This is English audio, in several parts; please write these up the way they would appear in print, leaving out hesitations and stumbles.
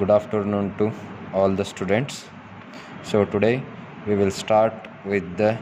good afternoon to all the students. So today we will start with the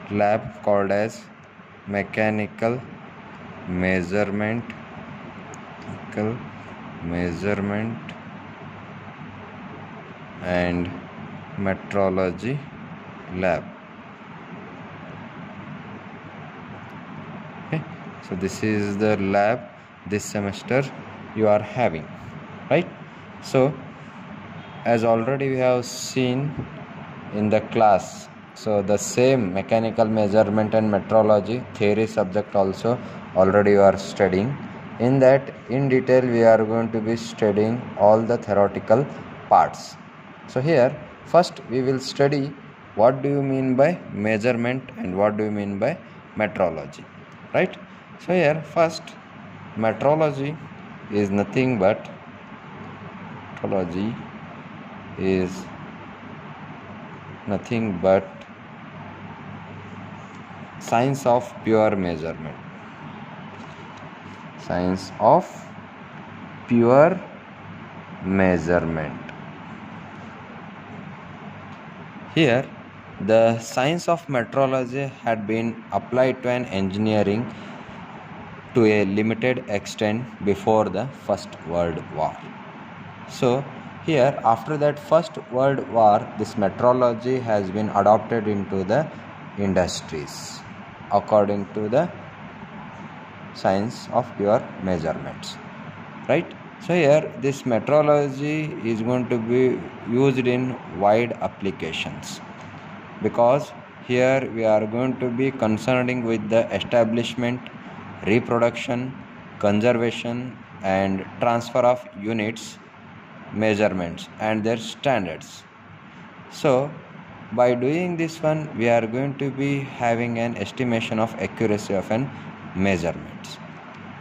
lab called as mechanical measurement and metrology lab. Okay, so this is the lab this semester you are having, right? So as already we have seen in the class, so the same mechanical measurement and metrology theory subject also already you are studying. In that, in detail, we are going to be studying all the theoretical parts. So here first we will study what do you mean by measurement and what do you mean by metrology, right? So here first, metrology is nothing but science of pure measurement. Science of pure measurement. Here, the science of metrology had been applied to an engineering to a limited extent before the First World War. So here, after that First World War, this metrology has been adopted into the industries according to the science of pure measurements, right? So here this metrology is going to be used in wide applications, because here we are going to be concerning with the establishment, reproduction, conservation and transfer of units, measurements and their standards. So by doing this one, we are going to be having an estimation of accuracy of an measurements.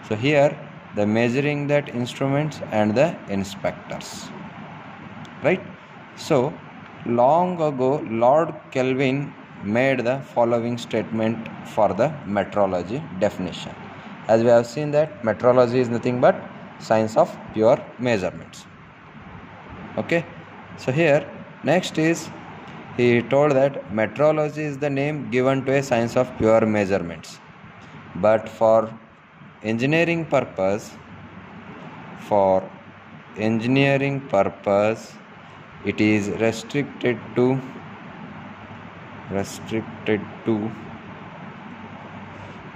So here the measuring that instruments and the inspectors, right? So long ago Lord Kelvin made the following statement for the metrology definition. As we have seen that metrology is nothing but science of pure measurements. Okay, so here next is, he told that metrology is the name given to a science of pure measurements, but for engineering purpose it is restricted to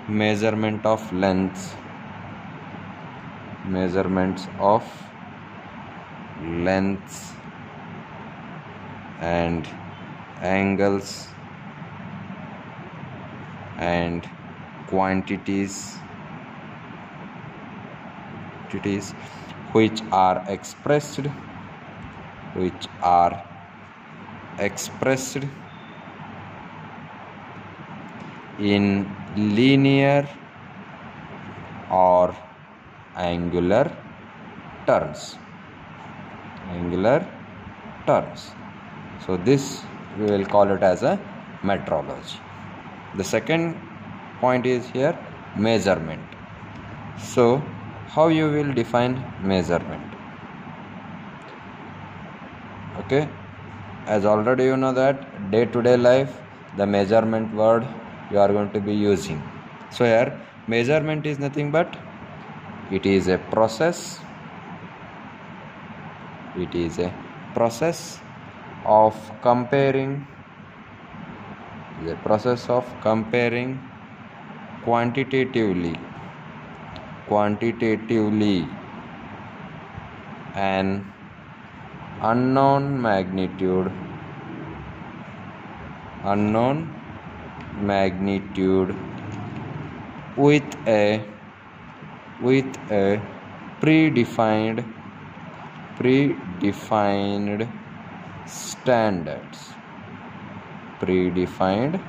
measurements of lengths and angles and quantities which are expressed in linear or angular terms. So this we will call it as a metrology. The second point is here measurement. So how you will define measurement? Okay, as already you know that day-to-day life the measurement word you are going to be using. So here measurement is nothing but it is a process of comparing quantitatively an unknown magnitude with a predefined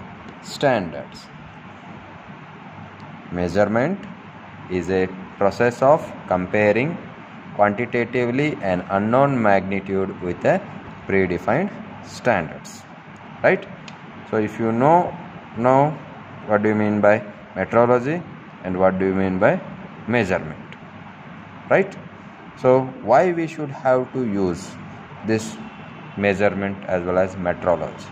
standards. Measurement is a process of comparing quantitatively an unknown magnitude with a predefined standards, right? So if you know now what do you mean by metrology and what do you mean by measurement, right? So why we should have to use this measurement as well as metrology?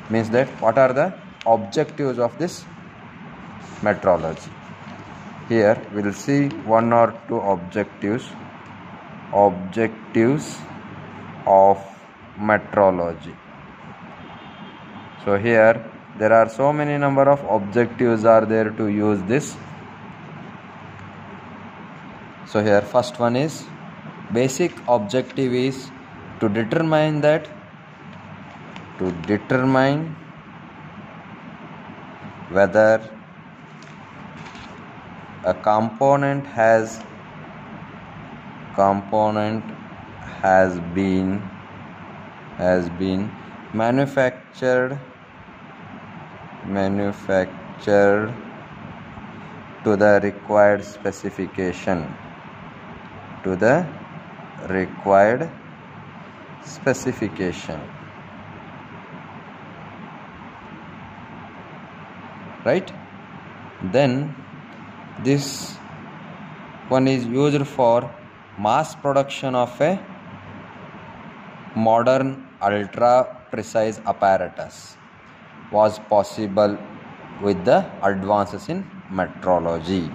Means that what are the objectives of this metrology? Here we will see one or two objectives of metrology. So here there are so many number of objectives are there to use this. So here first one is basic objective is to determine whether a component has been manufactured to the required specification, right? Then this one is used for mass production of a modern ultra precise apparatus was possible with the advances in metrology.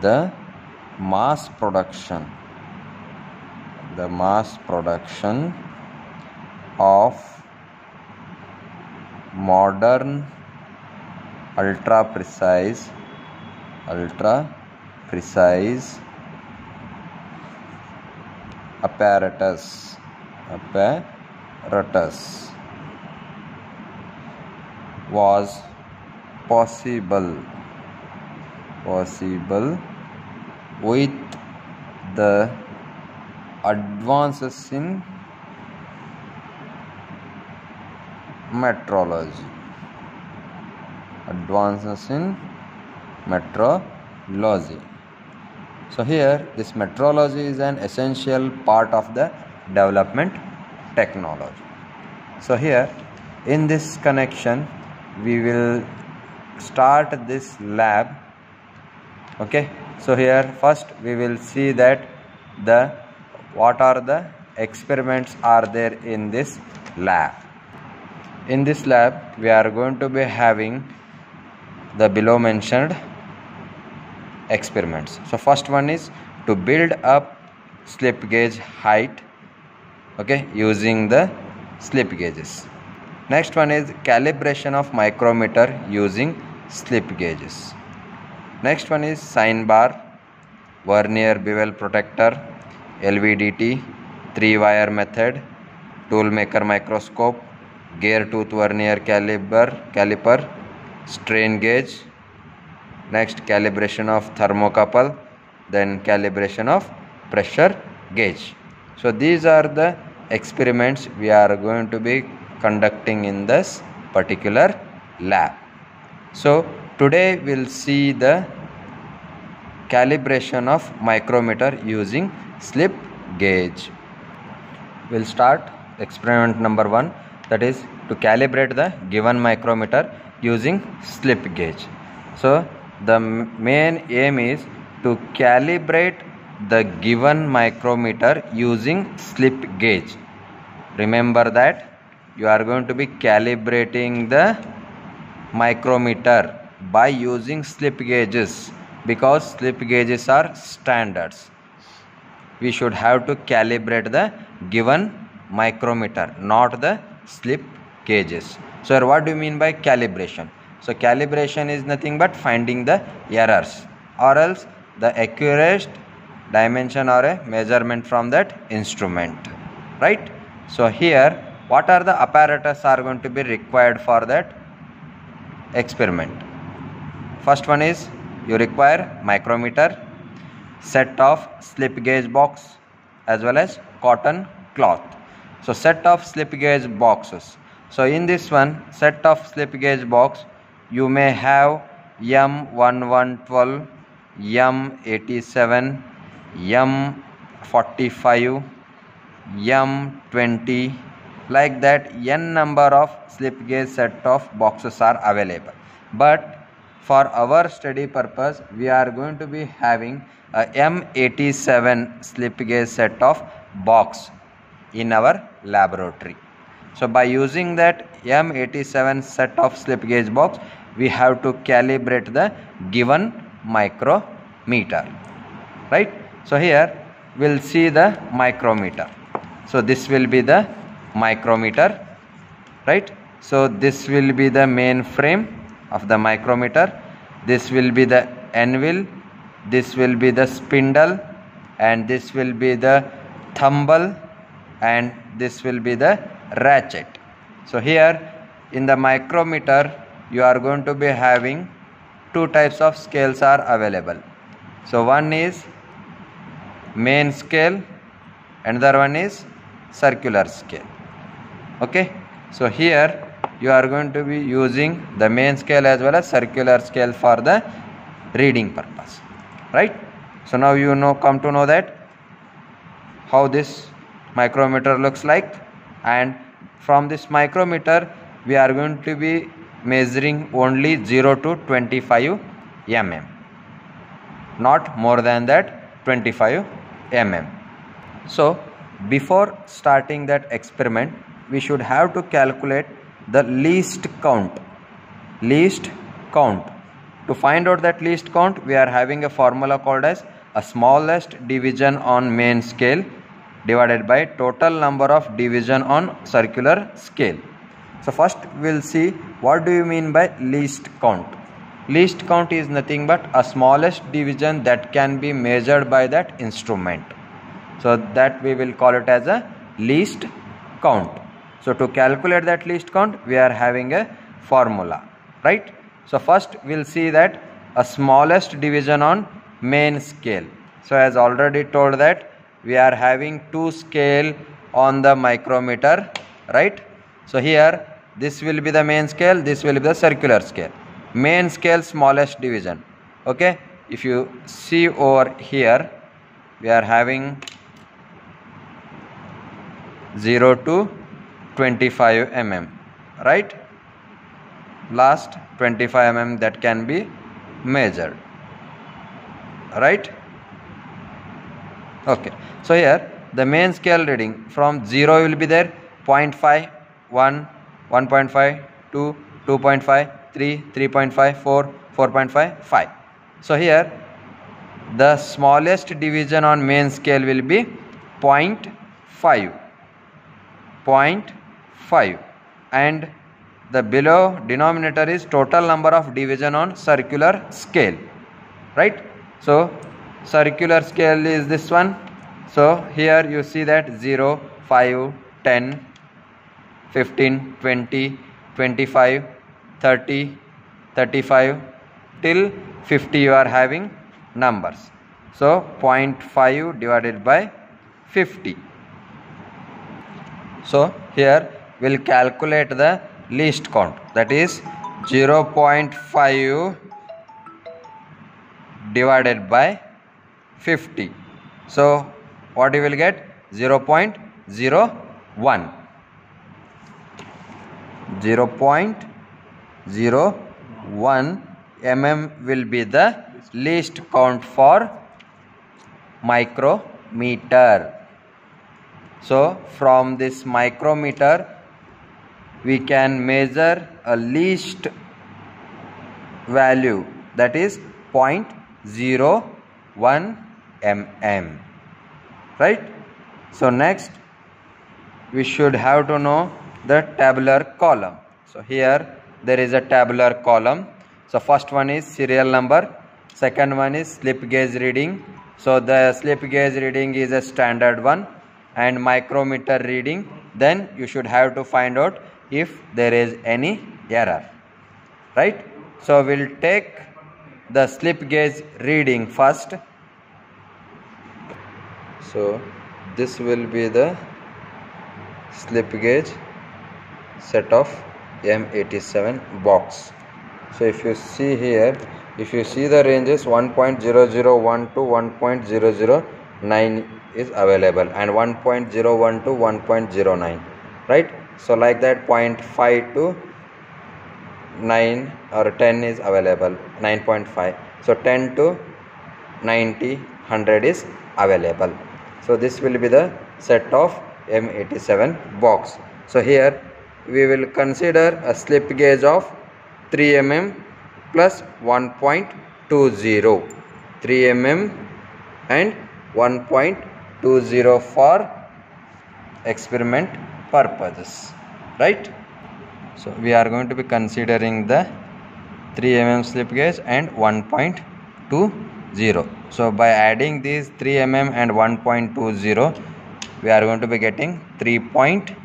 The mass production of modern ultra precise apparatus was possible with the advances in metrology. So here this metrology is an essential part of the development technology. So here in this connection we will start this lab. Okay, so here first we will see that what are the experiments are there in this lab. In this lab we are going to be having the below mentioned experiments. So first one is to build up slip gauge height, okay, using the slip gauges. Next one is calibration of micrometer using slip gauges. Next one is sine bar, vernier bevel protector, LVDT, 3-wire method, tool maker microscope, gear tooth vernier caliper, strain gauge. Next calibration of thermocouple, then calibration of pressure gauge. So these are the experiments we are going to be conducting in this particular lab. So today we'll see the calibration of micrometer using slip gauge. We'll start experiment number 1, that is to calibrate the given micrometer using slip gauge. So the main aim is to calibrate the given micrometer using slip gauge. Remember that you are going to be calibrating the micrometer by using slip gauges, because slip gauges are standards. We should have to calibrate the given micrometer, not the slip gauges. So what do you mean by calibration? So calibration is nothing but finding the errors or else the accurate dimension or a measurement from that instrument, right? So here what are the apparatus are going to be required for that experiment? First one is you require micrometer, set of slip gauge box as well as cotton cloth. So set of slip gauge boxes. So in this one set of slip gauge box you may have M1112, M87, M45, M20, like that n number of slip gauge set of boxes are available. But for our study purpose, we are going to be having a M87 slip gauge set of box in our laboratory. So by using that M87 set of slip gauge box, we have to calibrate the given micrometer, right? So here we'll see the micrometer. So this will be the micrometer, right? So this will be the main frame of the micrometer. This will be the anvil, this will be the spindle, and this will be the thimble, and this will be the ratchet. So here in the micrometer you are going to be having two types of scales are available. So one is main scale, another one is circular scale. Okay, so here you are going to be using the main scale as well as circular scale for the reading purpose, right? So now you come to know that how this micrometer looks like, and from this micrometer we are going to be measuring only 0 to 25 mm, not more than that 25 mm. So before starting that experiment, we should have to calculate the least count. To find out that least count, we are having a formula called as a smallest division on main scale divided by total number of division on circular scale. So first we'll see what do you mean by least count. Least count is nothing but a smallest division that can be measured by that instrument. So that we will call it as a least count. So to calculate that least count, we are having a formula, right? So first we'll see that a smallest division on main scale. So as already told that we are having two scale on the micrometer, right? So here this will be the main scale, this will be the circular scale. Main scale smallest division. Okay, if you see over here, we are having 0 to 25 mm, right? Last 25 mm that can be measured, right? Okay, so here the main scale reading from 0 will be there, 0.5, 1, 1.5, 2, 2.5, 3, 3.5, 4, 4.5, 5. So here the smallest division on main scale will be 0.5, and the below denominator is total number of division on circular scale, right? So circular scale is this one. So here you see that 0, 5, 10, 15, 20, 25, 30, 35 till 50 you are having numbers. So 0.5 divided by 50. So here we'll calculate the least count, that is 0.5 divided by 50. So what you will get? 0.01. 0.01 mm will be the least count for micrometer. So from this micrometer we can measure a least value, that is 0.01 mm, right? So next we should have to know the tabular column. So here there is a tabular column. So first one is serial number, second one is slip gauge reading. So the slip gauge reading is a standard one, and micrometer reading. Then you should have to find out if there is any error, right? So we'll take the slip gauge reading first. So this will be the slip gauge set of M87 box. So if you see here, if you see the ranges 1.001 to 1.009 is available, and 1.01 to 1.09, right? So like that 0.5 to 9 or 10 is available, 9.5. So 10 to 90, 100 is available. So this will be the set of M87 box. So here we will consider a slip gauge of 3 mm plus 1.20, 3 mm and 1.20 for experiment purposes, right? So we are going to be considering the 3 mm slip gauge and 1.20. So by adding these 3 mm and 1.20, we are going to be getting 3.20,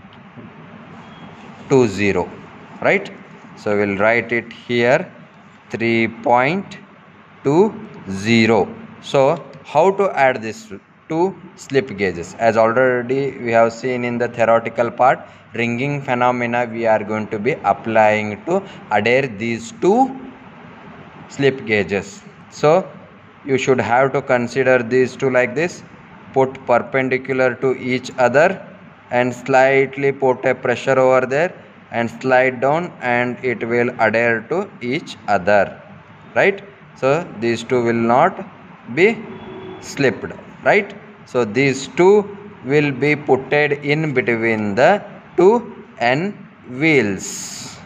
right? So we'll write it here, 3.20. So how to add this two slip gauges? As already we have seen in the theoretical part, ringing phenomena we are going to be applying to adhere these two slip gauges. So you should have to consider these two like this, put perpendicular to each other and slightly put a pressure over there and slide down, and it will adhere to each other, right? So these two will not be slipped, right? So these two will be putted in between the two N wheels.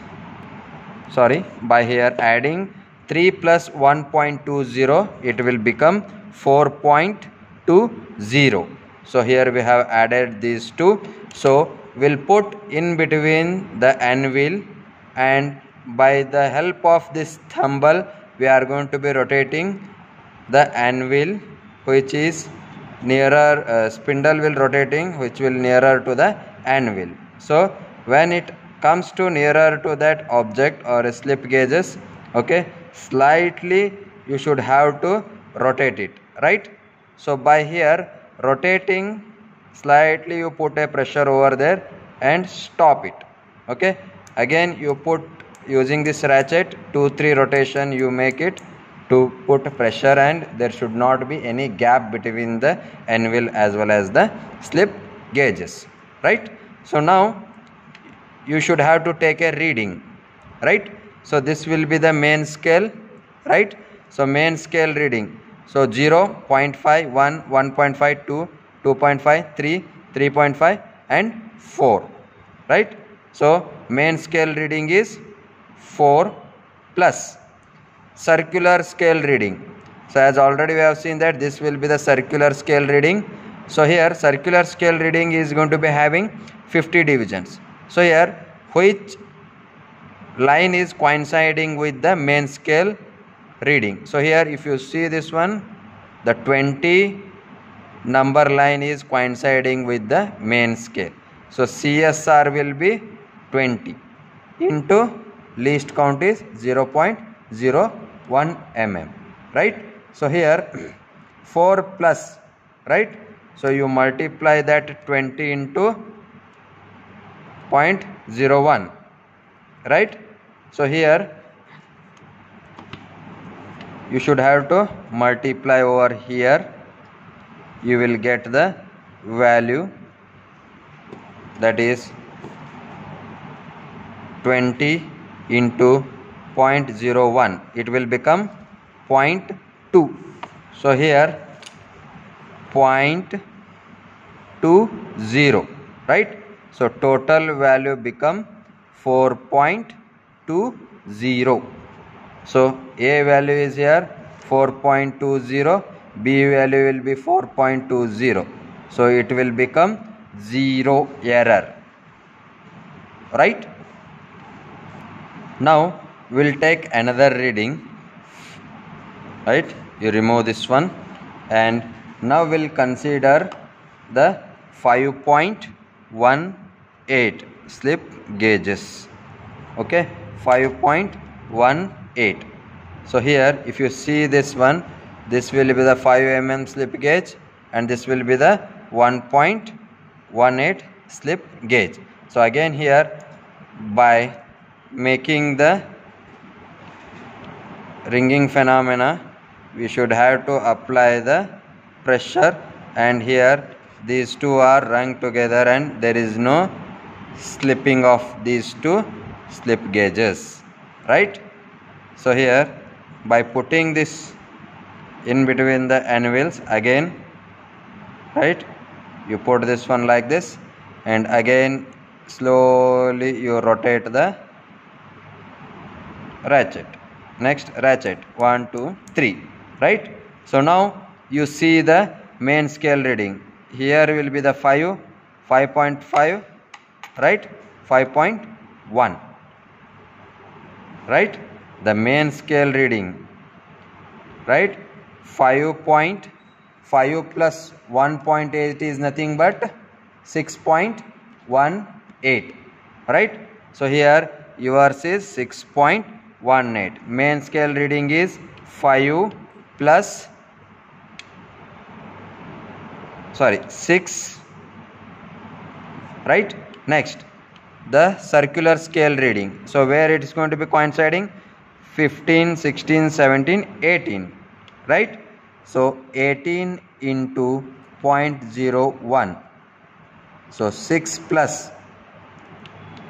By here adding 3 plus 1.20, it will become 4.20. So here we have added these two. So we'll put in between the N wheel, and by the help of this thimble we are going to be rotating the N wheel, which is nearer, spindle wheel rotating, which will nearer to the N wheel. So when it comes to nearer to that object or slip gauges, okay, slightly you should have to rotate it, right? So by here rotating slightly, you put a pressure over there and stop it, okay. Again you put, using this ratchet, 2-3 rotation you make it to put pressure, and there should not be any gap between the N wheel as well as the slip gauges, right? So now you should have to take a reading, right? So this will be the main scale, right? So main scale reading, so 0, 0.5, 1, 1.5, 2, 2.5, 3, 3.5 and 4, right? So main scale reading is 4 plus circular scale reading. So as already we have seen that this will be the circular scale reading. So here circular scale reading is going to be having 50 divisions. So here which line is coinciding with the main scale reading? So here if you see this one, the 20 number line is coinciding with the main scale. So CSR will be 20 into least count is 0.01 mm, right? So here 4 plus, right? So you multiply that 20 into 0.01, right? So here you should have to multiply over here, you will get the value, that is 20 into 0.01, it will become 0.2. So here 0.20, right? So total value become 4.20. So A value is here 4.20, B value will be 4.20. So it will become 0 error, right? Now we'll take another reading, right? You remove this one, and now we'll consider the 5.18 slip gauges, okay, 5.18. So here if you see this one, this will be the 5 mm slip gauge and this will be the 1.18 slip gauge. So again here by making the ringing phenomena, we should have to apply the pressure, and here these two are rung together and there is no slipping of these two slip gauges. right? So here by putting this in between the anvils again, right, you put this one like this and again slowly you rotate the ratchet. Next ratchet 1 2 3, right? So now you see the main scale reading. Here will be the 5.5, right, 5.1, right, the main scale reading, right, 5.5 plus 1.8 is nothing but 6.18, right? So here yours is 6.18. Main scale reading is 5 plus 6, right? Next the circular scale reading. So where it is going to be coinciding? 15, 16, 17, 18, right? So 18 into 0.01. So 6 plus,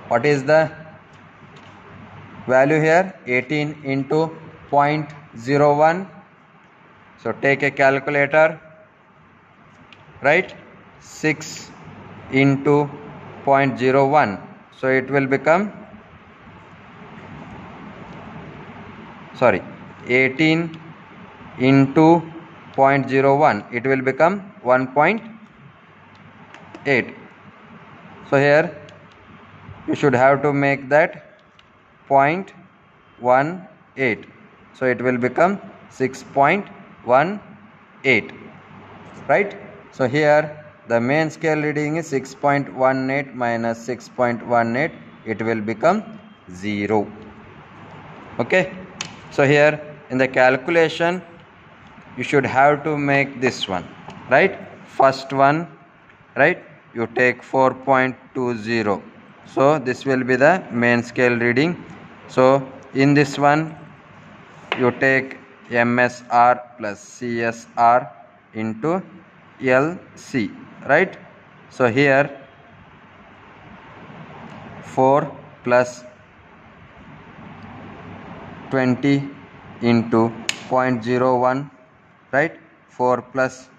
what is the value here? 18 into 0.01. So take a calculator, right? 6 into 0.01. So it will become 18 into 0.01, it will become 1.8. So here you should have to make that 0.18. So it will become 6.18, right? So here the main scale reading is 6.18 minus 6.18, it will become 0. Okay, so here in the calculation you should have to make this one, right? First one, right, you take 4.20. So this will be the main scale reading. So in this one you take MSR plus CSR into LC, right? So here 4 plus 20 into 0.01, right? 4 plus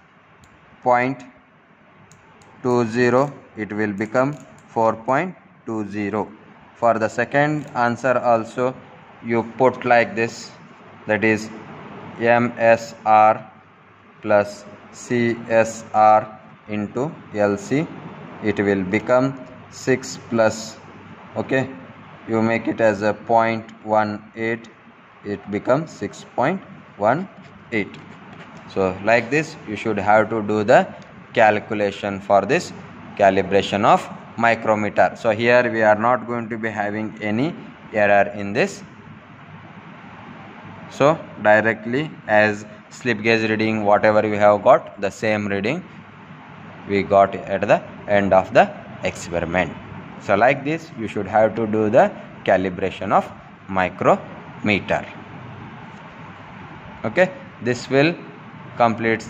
0.20, it will become 4.20. For the second answer also you put like this, that is MSR plus CSR into LC, it will become 6 plus, okay, you make it as a 0.18, it becomes 6.18. So like this you should have to do the calculation for this calibration of micrometer. So here we are not going to be having any error in this. So directly as slip gauge reading, whatever we have got, the same reading we got at the end of the experiment. So like this you should have to do the calibration of micrometer. Okay, this will complete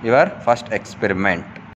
your first experiment.